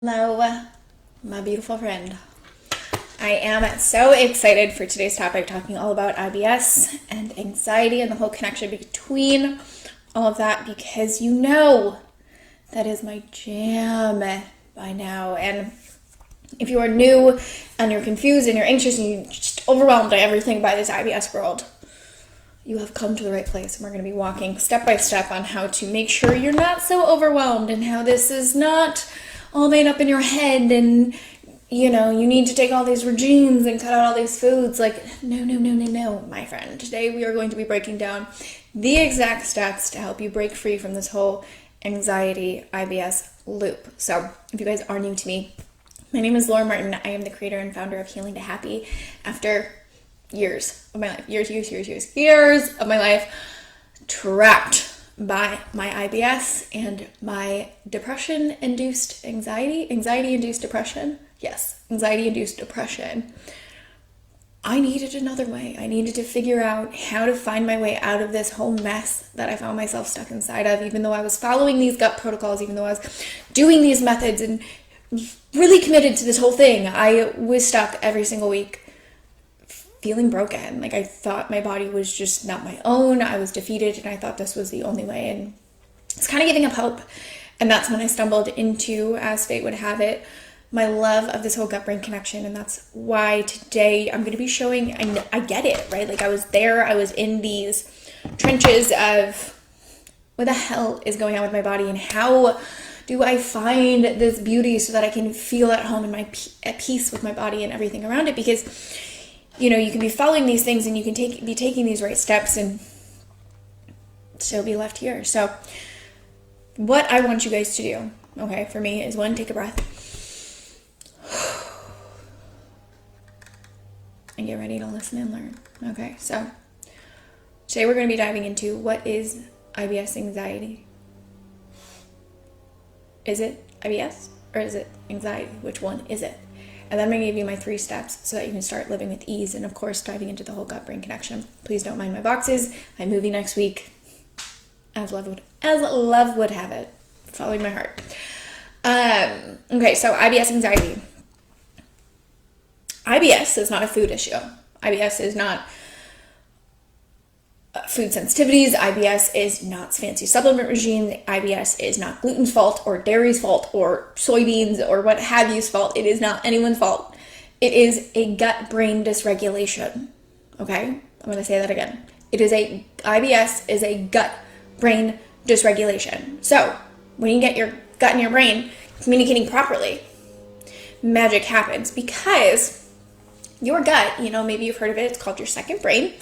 Hello, my beautiful friend. I am so excited for today's topic, talking all about IBS and anxiety and the whole connection between all of that, because you know that is my jam by now. And if you are new and you're confused and you're anxious and you're just overwhelmed by everything by this IBS world, you have come to the right place, and we're going to be walking step by step on how to make sure you're not so overwhelmed and how this is not all made up in your head and you need to take all these regimes and cut out all these foods. Like, no, my friend. Today we are going to be breaking down the exact steps to help you break free from this whole anxiety IBS loop. So if you guys are new to me, my name is Laura Martin. I am the creator and founder of Healing to Happy. After years of my life, years of my life trapped by my IBS and my depression-induced anxiety-induced depression. Yes, anxiety-induced depression. I needed another way. I needed to figure out how to find my way out of this whole mess that I found myself stuck inside of, even though I was following these gut protocols, even though I was doing these methods and really committed to this whole thing. I was stuck every single week, feeling broken. Like, I thought my body was just not my own. I was defeated, and I thought this was the only way, and it's kind of giving up hope. And that's when I stumbled into, as fate would have it, my love of this whole gut-brain connection. And that's why today I'm going to be showing, I get it, right? Like, I was there, I was in these trenches of what the hell is going on with my body, and how do I find this beauty so that I can feel at home and at peace with my body and everything around it. Because you can be following these things and you can be taking these right steps and still be left here. So what I want you guys to do, okay, for me is, one, take a breath and get ready to listen and learn. Okay, so today we're going to be diving into, what is IBS anxiety? Is it IBS or is it anxiety? Which one is it? And then I'm going to give you my 3 steps so that you can start living with ease. And of course, diving into the whole gut-brain connection. Please don't mind my boxes. I'm moving next week, as love would have it, following my heart. Okay, so IBS anxiety. IBS is not a food issue. IBS is not food sensitivities. IBS is not fancy supplement regimes. IBS is not gluten's fault or dairy's fault or soybeans or what have you's fault. It is not anyone's fault. It is a gut-brain dysregulation. Okay? I'm going to say that again. IBS is a gut-brain dysregulation. So when you get your gut and your brain communicating properly, magic happens, because your gut, maybe you've heard of it, it's called your second brain.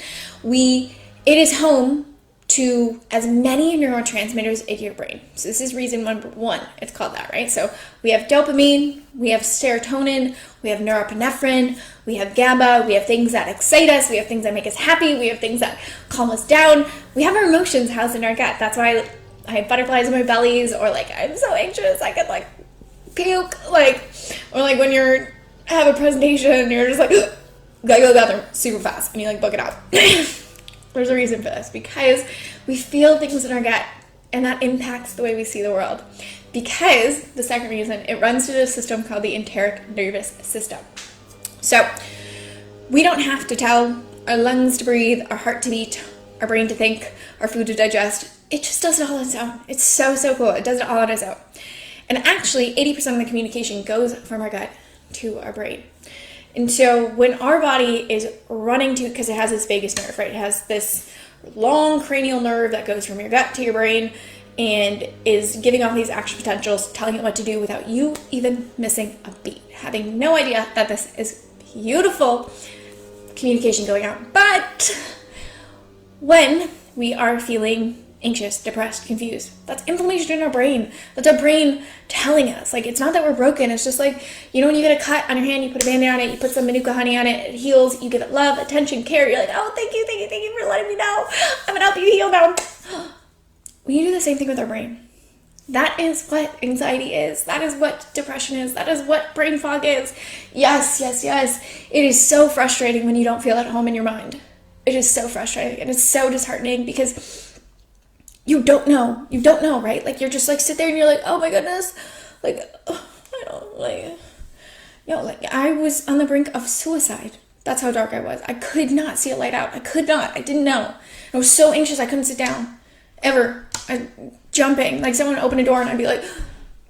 It is home to as many neurotransmitters in your brain. So this is reason number 1. It's called that, right? So we have dopamine, we have serotonin, we have norepinephrine, we have GABA, we have things that excite us, we have things that make us happy, we have things that calm us down. We have our emotions housed in our gut. That's why I have butterflies in my bellies, or like, I'm so anxious, I could like puke, or like when you're have a presentation, you're just like, gotta go to the bathroom super fast, and you like book it out. There's a reason for this, because we feel things in our gut, and that impacts the way we see the world. Because, the second reason, it runs through a system called the enteric nervous system. So, we don't have to tell our lungs to breathe, our heart to beat, our brain to think, our food to digest. It just does it all on its own. It's so cool. It does it all on its own. And actually, 80% of the communication goes from our gut to our brain. And so when our body is running to, because it has this vagus nerve, right? It has this long cranial nerve that goes from your gut to your brain and is giving off these action potentials, telling it what to do without you even missing a beat, having no idea that this is beautiful communication going on. But when we are feeling anxious, depressed, confused, that's inflammation in our brain. That's our brain telling us. Like, it's not that we're broken. It's just like, when you get a cut on your hand, you put a Band-Aid on it, you put some Manuka honey on it, it heals, you give it love, attention, care. You're like, oh, thank you for letting me know. I'm gonna help you heal now. We do the same thing with our brain. That is what anxiety is. That is what depression is. That is what brain fog is. Yes. It is so frustrating when you don't feel at home in your mind. It is so frustrating, and it's so disheartening, because you don't know, right? Like, you're just like, sit there and you're like, oh my goodness, like, suicidal. Like I was on the brink of suicide. That's how dark I was. I could not see a light out. I could not. I didn't know. I was so anxious I couldn't sit down. Ever. Jumping. Like someone would open a door and I'd be like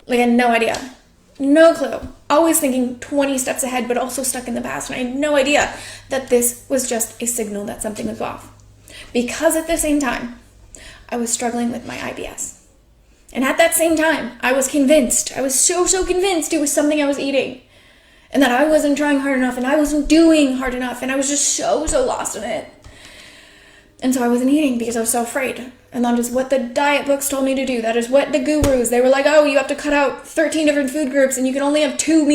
I had no idea. No clue. Always thinking 20 steps ahead, but also stuck in the past. And I had no idea that this was just a signal that something was off. Because at the same time, I was struggling with my IBS. And at that same time, I was convinced. I was so convinced it was something I was eating. And that I wasn't trying hard enough, and I wasn't doing hard enough, and I was just so lost in it. And so I wasn't eating because I was so afraid. And that is what the diet books told me to do. That is what the gurus, they were like, oh, you have to cut out 13 different food groups, and you can only have 2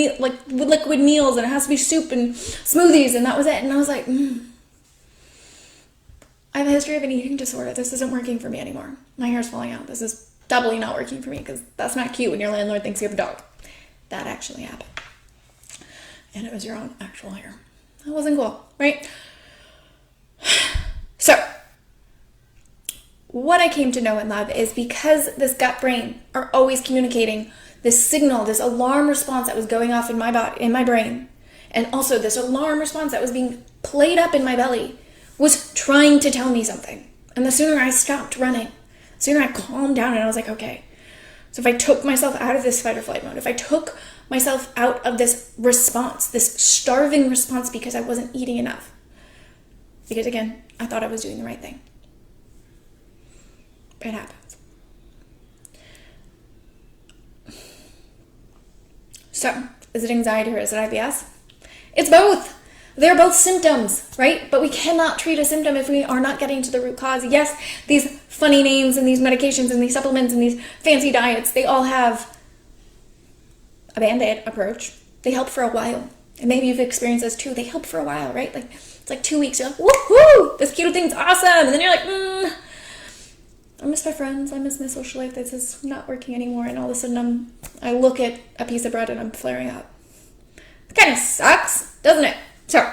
liquid meals, and it has to be soup and smoothies, and that was it. And I was like, I have a history of an eating disorder. This isn't working for me anymore. My hair's falling out. This is doubly not working for me, because that's not cute when your landlord thinks you have a dog. That actually happened. And it was your own actual hair. That wasn't cool, right? So, what I came to know and love is because this gut brain are always communicating this signal, this alarm response that was going off in my body, in my brain, and also this alarm response that was being played up in my belly was trying to tell me something. And the sooner I stopped running, the sooner I calmed down and I was like, okay. So if I took myself out of this fight or flight mode, if I took myself out of this response, this starving response because I wasn't eating enough, because again, I thought I was doing the right thing. It happens. So, is it anxiety or is it IBS? It's both. They're both symptoms, right? But we cannot treat a symptom if we are not getting to the root cause. Yes, these funny names and these medications and these supplements and these fancy diets, they all have a Band-Aid approach. They help for a while. And maybe you've experienced this too. They help for a while, right? Like, it's like 2 weeks. You're like, woohoo! This keto thing's awesome! And then you're like, I miss my friends. I miss my social life. This is not working anymore. And all of a sudden, I look at a piece of bread and I'm flaring up. It kind of sucks, doesn't it? So,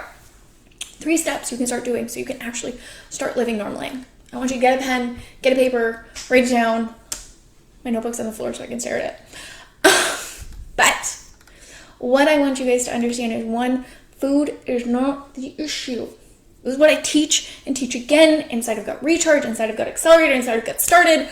3 steps you can start doing so you can actually start living normally. I want you to get a pen, get a paper, write it down. My notebook's on the floor so I can stare at it. But what I want you guys to understand is, 1, food is not the issue. This is what I teach and teach again inside of Gut Recharge, inside of Gut Accelerator, inside of Get Started,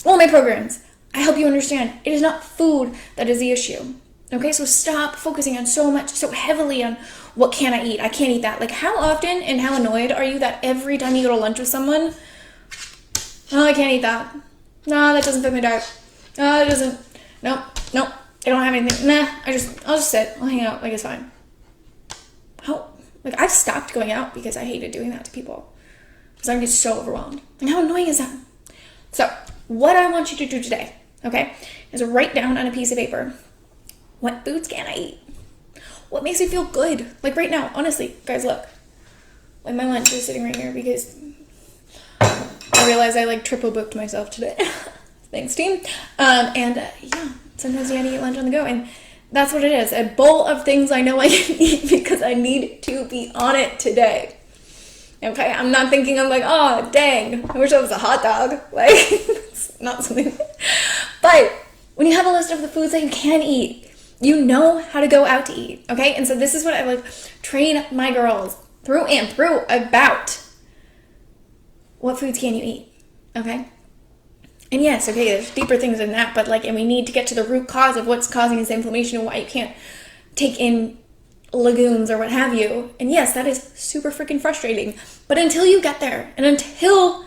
all my programs. I help you understand it is not food that is the issue. Okay, so stop focusing on so heavily on what can I eat? I can't eat that. Like, how often and how annoyed are you that every time you go to lunch with someone, oh, I can't eat that. No, that doesn't fit my diet. No, it doesn't. Nope. I don't have anything. Nah, I'll just sit. I'll hang out. Like, it's fine. I've stopped going out because I hated doing that to people. Because I get so overwhelmed. Like, how annoying is that? So, what I want you to do today, okay, is write down on a piece of paper, what foods can I eat? What makes me feel good? Like right now, honestly, guys, look. Like, my lunch is sitting right here because I realized I triple booked myself today. Thanks, team. Yeah, sometimes you gotta eat lunch on the go. And that's what it is. A bowl of things I know I can eat because I need to be on it today. Okay? I'm not thinking, I'm like, oh, dang, I wish I was a hot dog. Like, it's not something. But when you have a list of the foods that you can eat, you know how to go out to eat. Okay? And so this is what I train my girls through about what foods can you eat. Okay? And yes, okay, there's deeper things than that, but and we need to get to the root cause of what's causing this inflammation and why you can't take in legumes or what have you. And yes, that is super freaking frustrating. But until you get there, and until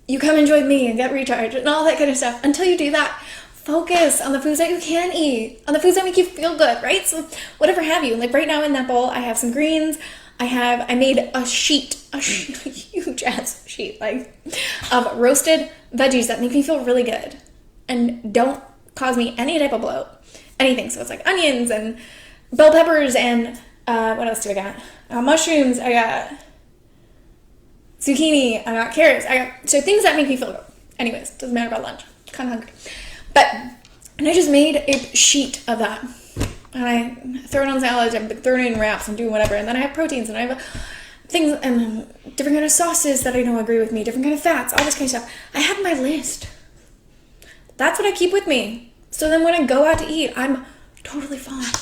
you come and join me and get recharged and all that kind of stuff, until you do that, focus on the foods that you can eat, on the foods that make you feel good, right? So whatever have you. Like right now in that bowl, I have some greens. I made a huge ass sheet, of roasted veggies that make me feel really good and don't cause me any type of bloat, anything. So it's onions and bell peppers and what else do I got? Mushrooms. I got zucchini. I got carrots. So things that make me feel good. Anyways, doesn't matter about lunch. Kind of hungry, and I just made a sheet of that. And I throw it on salads, I'm throwing it in wraps, I'm doing whatever. And then I have proteins, and I have things, and different kind of sauces that I know agree with me, different kind of fats, all this kind of stuff. I have my list. That's what I keep with me. So then when I go out to eat, I'm Totally fine.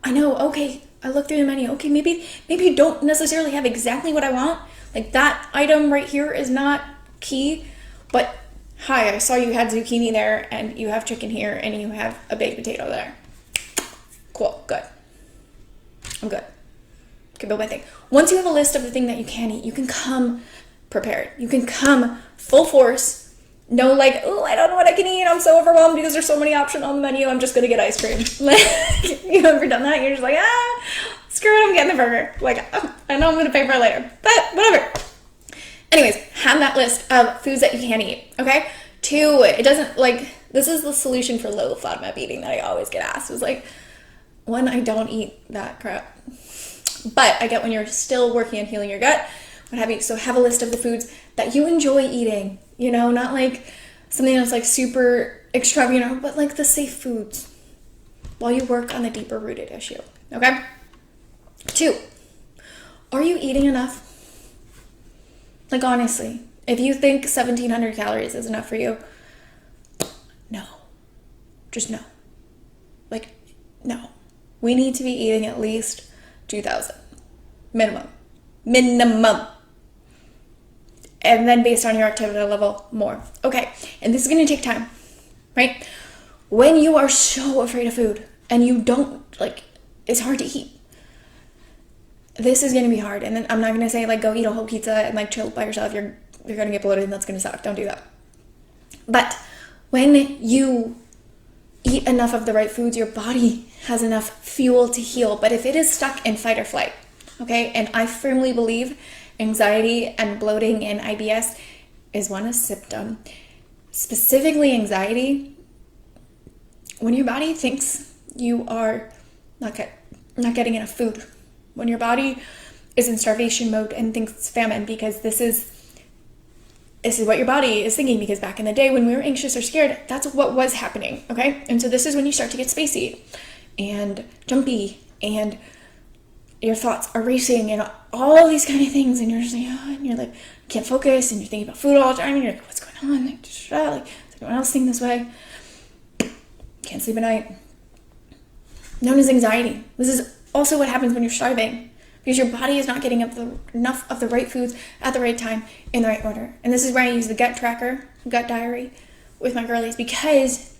I know, okay, I look through the menu. Okay, maybe you don't necessarily have exactly what I want. Like that item right here is not key, but hi, I saw you had zucchini there and you have chicken here and you have a baked potato there. Cool, good. I'm good. Can build my thing. Once you have a list of the thing that you can eat, you can come prepared. You can come full force. No like, oh, I don't know what I can eat. I'm so overwhelmed because there's so many options on the menu. I'm just going to get ice cream. Like, you ever done that? You're just like, screw it, I'm getting the burger. Like, I know I'm going to pay for it later, but whatever. Anyways, have that list of foods that you can eat, okay? 2, it doesn't, like, this is the solution for low FODMAP eating that I always get asked. Is like, 1, I don't eat that crap. But I get when you're still working on healing your gut, what have you. So have a list of the foods that you enjoy eating, you know, not like something that's like super extravagant, but like the safe foods while you work on the deeper rooted issue, okay? 2, are you eating enough? Like honestly, if you think 1,700 calories is enough for you, no, just no. Like, no. We need to be eating at least 2,000 minimum. And then based on your activity level, more. Okay, and this is going to take time, right? When you are so afraid of food and you don't, like, it's hard to eat. This is going to be hard. And then I'm not going to say, like, go eat a whole pizza and, like, chill by yourself. You're going to get bloated and that's going to suck. Don't do that. But when you eat enough of the right foods, your body has enough fuel to heal. But if it is stuck in fight or flight, okay, and I firmly believe anxiety and bloating and IBS is one a symptom. Specifically anxiety, when your body thinks you are not getting enough food, when your body is in starvation mode and thinks it's famine, because this is what your body is thinking, because back in the day when we were anxious or scared, that's what was happening, okay? And so this is when you start to get spacey and jumpy and your thoughts are racing and all these kind of things, and you're just like, and you're like, can't focus, and you're thinking about food all the time, and you're like, what's going on? Like, just shut up. Like, is everyone else thinking this way? Can't sleep at night. Known as anxiety. This is also what happens when you're starving, because your body is not getting enough of the right foods at the right time in the right order. And this is where I use the gut tracker, gut diary with my girlies, because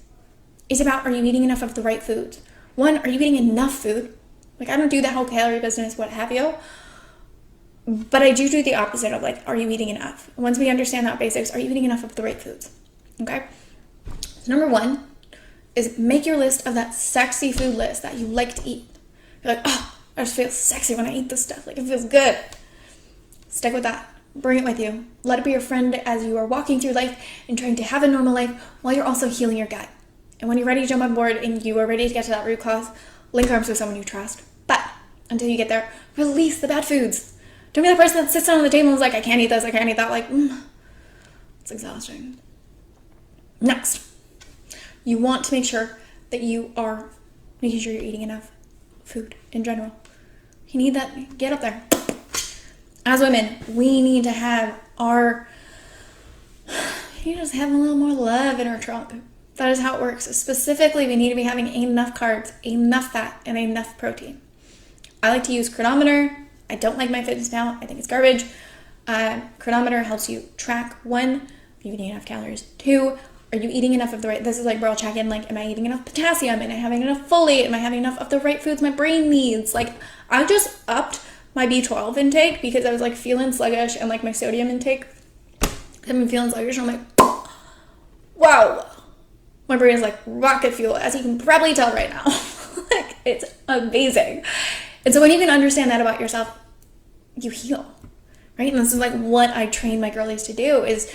it's about, are you eating enough of the right foods? 1, are you eating enough food? Like, I don't do the whole calorie business, what have you, but I do the opposite of, like, are you eating enough? Once we understand that basics, are you eating enough of the right foods? Okay? So number 1 is make your list of that sexy food list that you like to eat. You're like, oh, I just feel sexy when I eat this stuff. Like, it feels good. Stick with that. Bring it with you. Let it be your friend as you are walking through life and trying to have a normal life while you're also healing your gut. And when you're ready to jump on board and you are ready to get to that root cause, link arms with someone you trust. But until you get there, release the bad foods. Don't be the person that sits down on the table and is like, I can't eat this, I can't eat that. Like, it's exhausting. Next, you want to make sure that you are making sure you're eating enough food in general. You need that, get up there. As women, we need to have just have a little more love in our trunk. That is how it works. Specifically, we need to be having enough carbs, enough fat, and enough protein. I like to use Chronometer. I don't like my fitness pal. I think it's garbage. Chronometer helps you track 1, are you eating enough calories? 2, are you eating enough of the right, this is like where I'll check in, like, am I eating enough potassium? Am I having enough folate? Am I having enough of the right foods my brain needs? Like, I just upped my B12 intake because I was like feeling sluggish, and like my sodium intake, I've been feeling sluggish, and I'm like, wow. My brain is like rocket fuel, as you can probably tell right now. Like, it's amazing. And so when you can understand that about yourself, you heal, right? And this is like what I train my girlies to do, is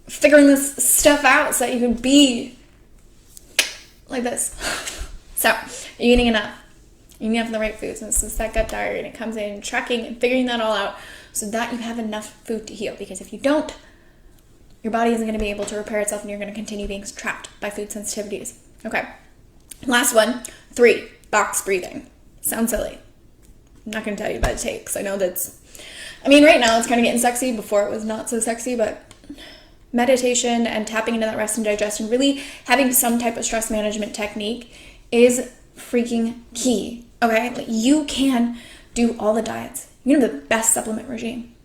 figuring this stuff out so that you can be like this. So, you're eating enough. You're eating enough of the right foods. And this is that gut diary, and it comes in tracking and figuring that all out so that you have enough food to heal. Because if you don't, your body isn't going to be able to repair itself, and you're going to continue being trapped by food sensitivities. Okay. Last one, 3, box breathing. Sounds silly. I'm not going to tell you what it takes. I know right now it's kind of getting sexy. Before it was not so sexy, but meditation and tapping into that rest and digestion, really having some type of stress management technique is freaking key, okay? Like, you can do all the diets. You can have the best supplement regime.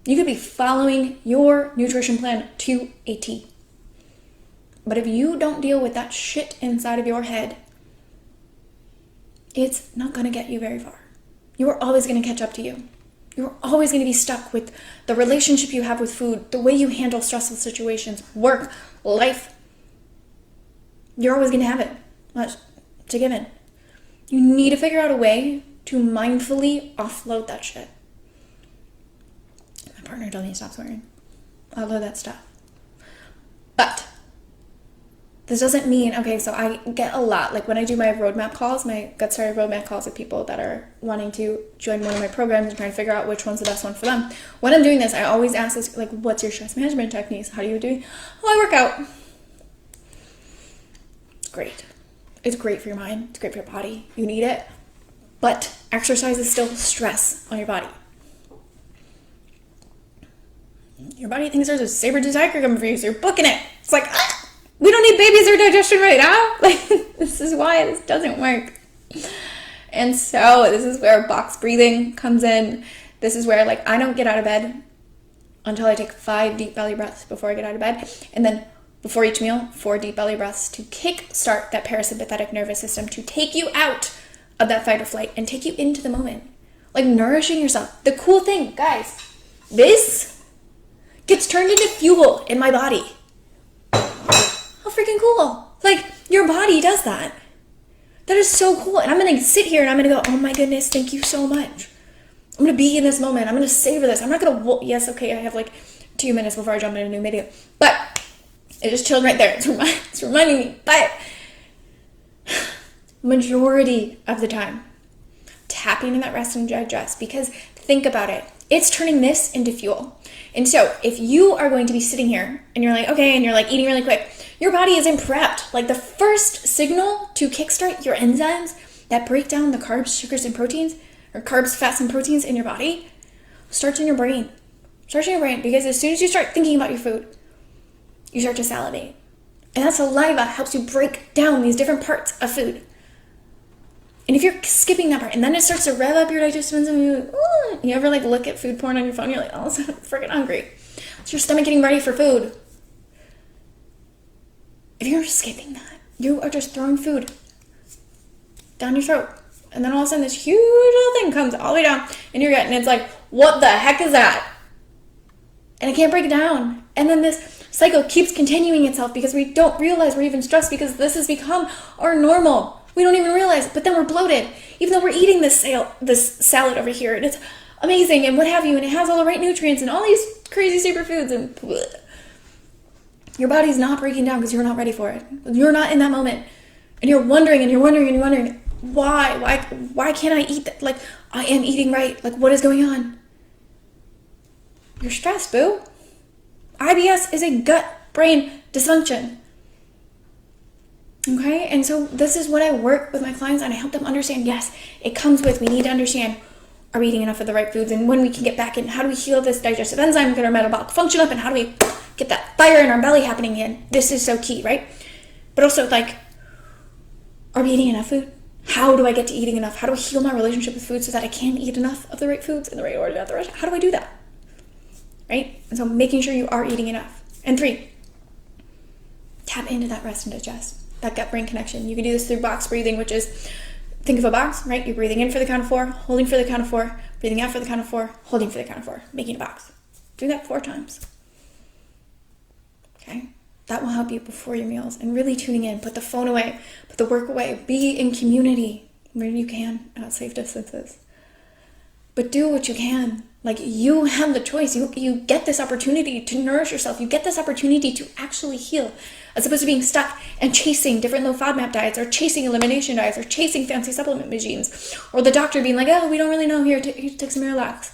You could be following your nutrition plan to a T. But if you don't deal with that shit inside of your head, it's not going to get you very far. You are always going to catch up to you. You're always going to be stuck with the relationship you have with food, the way you handle stressful situations, work, life. You're always going to have it. It's a given. You need to figure out a way to mindfully offload that shit. My partner told me to stop swearing. Offload that stuff. But this doesn't mean, okay, so I get a lot, like when I do my roadmap calls, my Gut Accelerator roadmap calls with people that are wanting to join one of my programs and trying to figure out which one's the best one for them. When I'm doing this, I always ask this, like, what's your stress management techniques? How do you do? Oh, I work out. It's great. It's great for your mind. It's great for your body. You need it. But exercise is still stress on your body. Your body thinks there's a saber-tooth tiger coming for you, so you're booking it. It's like, we don't need babies or digestion right now. Like, this is why this doesn't work. And so this is where box breathing comes in. This is where, like, I don't get out of bed until I take 5 deep belly breaths before I get out of bed. And then before each meal, 4 deep belly breaths to kick-start that parasympathetic nervous system, to take you out of that fight or flight and take you into the moment. Like, nourishing yourself. The cool thing, guys, this gets turned into fuel in my body. How freaking cool. Like, your body does that. That is so cool. And I'm going to sit here and I'm going to go, oh my goodness, thank you so much. I'm going to be in this moment. I'm going to savor this. I'm not going to, yes, okay, I have like 2 minutes before I jump into a new video. But it just chilled right there. It's reminding me. But majority of the time, tapping in that rest and digest, because think about it. It's turning this into fuel. And so if you are going to be sitting here and you're like, okay, and you're like eating really quick, your body isn't prepped. Like, the first signal to kickstart your enzymes that break down the carbs, sugars, and proteins, or carbs, fats, and proteins in your body, starts in your brain. Starts in your brain, because as soon as you start thinking about your food, you start to salivate. And that saliva helps you break down these different parts of food. And if you're skipping that part, and then it starts to rev up your digestive enzyme, you're like, ooh, you ever like look at food porn on your phone, you're like, oh, I'm freaking hungry. It's your stomach getting ready for food. If you're skipping that, you are just throwing food down your throat. And then all of a sudden this huge little thing comes all the way down in your gut, and it's like, what the heck is that? And I can't break it down. And then this cycle keeps continuing itself because we don't realize we're even stressed, because this has become our normal. We don't even realize it, but then we're bloated, even though we're eating this salad over here, and it's amazing, and what have you, and it has all the right nutrients and all these crazy superfoods, and bleh. Your body's not breaking down because you're not ready for it. You're not in that moment, and you're wondering, and you're wondering, and you're wondering, why can't I eat that? Like, I am eating right. Like, what is going on? You're stressed, boo. IBS is a gut-brain dysfunction. Okay, and so this is what I work with my clients, and I help them understand, yes, it comes with, we need to understand, are we eating enough of the right foods, and when we can get back in, how do we heal this digestive enzyme, get our metabolic function up, and how do we get that fire in our belly happening again? This is so key, right? But also, like, are we eating enough food? How do I get to eating enough? How do I heal my relationship with food so that I can eat enough of the right foods in the right order at the right? How do I do that? Right? And so making sure you are eating enough. And 3, tap into that rest and digest. That gut-brain connection. You can do this through box breathing, which is, think of a box, right? You're breathing in for the count of 4, holding for the count of 4, breathing out for the count of 4, holding for the count of 4, making a box. Do that 4 times. Okay? That will help you before your meals, and really tuning in. Put the phone away, put the work away, be in community where you can, at safe distances. But do what you can. Like, you have the choice. You get this opportunity to nourish yourself. You get this opportunity to actually heal, as opposed to being stuck and chasing different low FODMAP diets, or chasing elimination diets, or chasing fancy supplement regimes, or the doctor being like, oh, we don't really know, here, take some Miralax.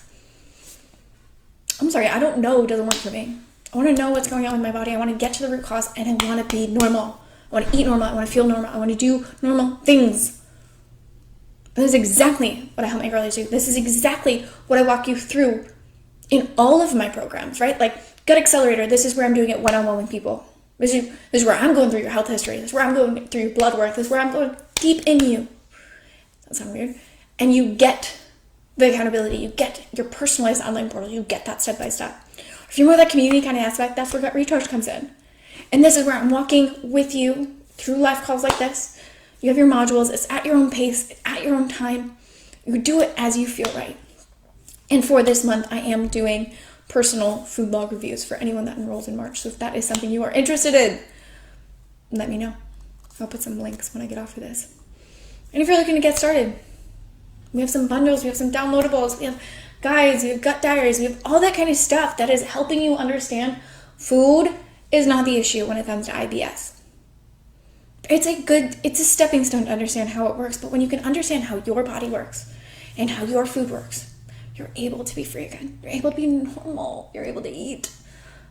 I'm sorry, I don't know, it doesn't work for me. I want to know what's going on with my body. I want to get to the root cause, and I want to be normal. I want to eat normal. I want to feel normal. I want to do normal things. This is exactly what I help my girlies do. This is exactly what I walk you through in all of my programs, right? Like Gut Accelerator, this is where I'm doing it one-on-one with people. This is where I'm going through your health history. This is where I'm going through your blood work. This is where I'm going deep in you. That sounds weird. And you get the accountability, you get your personalized online portal, you get that step by step. If you're more that community kind of aspect, that's where Gut Recharge comes in. And this is where I'm walking with you through live calls like this. You have your modules, it's at your own pace, it's at your own time. You do it as you feel right. And for this month, I am doing personal food log reviews for anyone that enrolls in March. So if that is something you are interested in, let me know. I'll put some links when I get off of this. And if you're looking to get started, we have some bundles, we have some downloadables, we have guides, we have gut diaries, we have all that kind of stuff that is helping you understand food is not the issue when it comes to IBS. It's a stepping stone to understand how it works, but when you can understand how your body works and how your food works, you're able to be free again. You're able to be normal. You're able to eat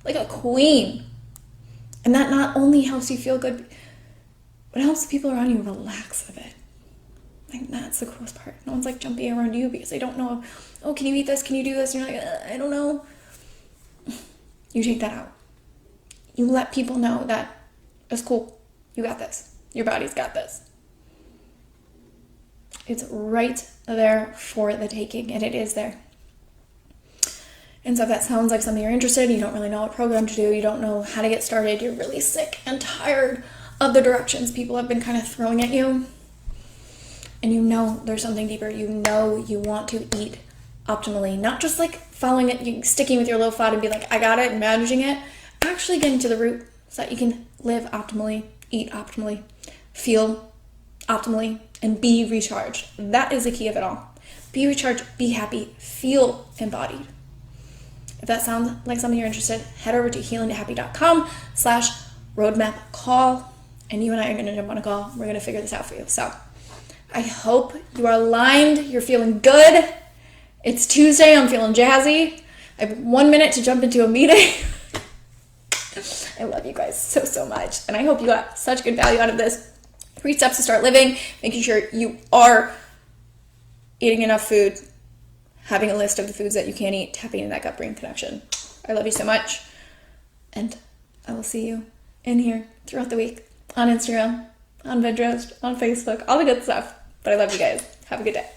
like a queen. And that not only helps you feel good, but it helps the people around you relax a bit. Like, that's the coolest part. No one's like jumping around you because they don't know, oh, can you eat this? Can you do this? And you're like, I don't know. You take that out. You let people know that it's cool. You got this. Your body's got this. It's right there for the taking, and it is there. And so if that sounds like something you're interested in, you don't really know what program to do, you don't know how to get started, you're really sick and tired of the directions people have been kind of throwing at you, and you know there's something deeper, you know you want to eat optimally, not just like following it, sticking with your low fat and be like, I got it, and managing it, actually getting to the root so that you can live optimally, eat optimally, feel optimally, and be recharged. That is the key of it all. Be recharged, be happy, feel embodied. If that sounds like something you're interested in, head over to healingtohappy.com/roadmap call, and you and I are going to jump on a call. We're going to figure this out for you. So I hope you are aligned. You're feeling good. It's Tuesday. I'm feeling jazzy. I have 1 minute to jump into a meeting. I love you guys so, so much. And I hope you got such good value out of this. 3 steps to start living, making sure you are eating enough food, having a list of the foods that you can't eat, tapping into that gut-brain connection. I love you so much. And I will see you in here throughout the week on Instagram, on Pinterest, on Facebook, all the good stuff. But I love you guys. Have a good day.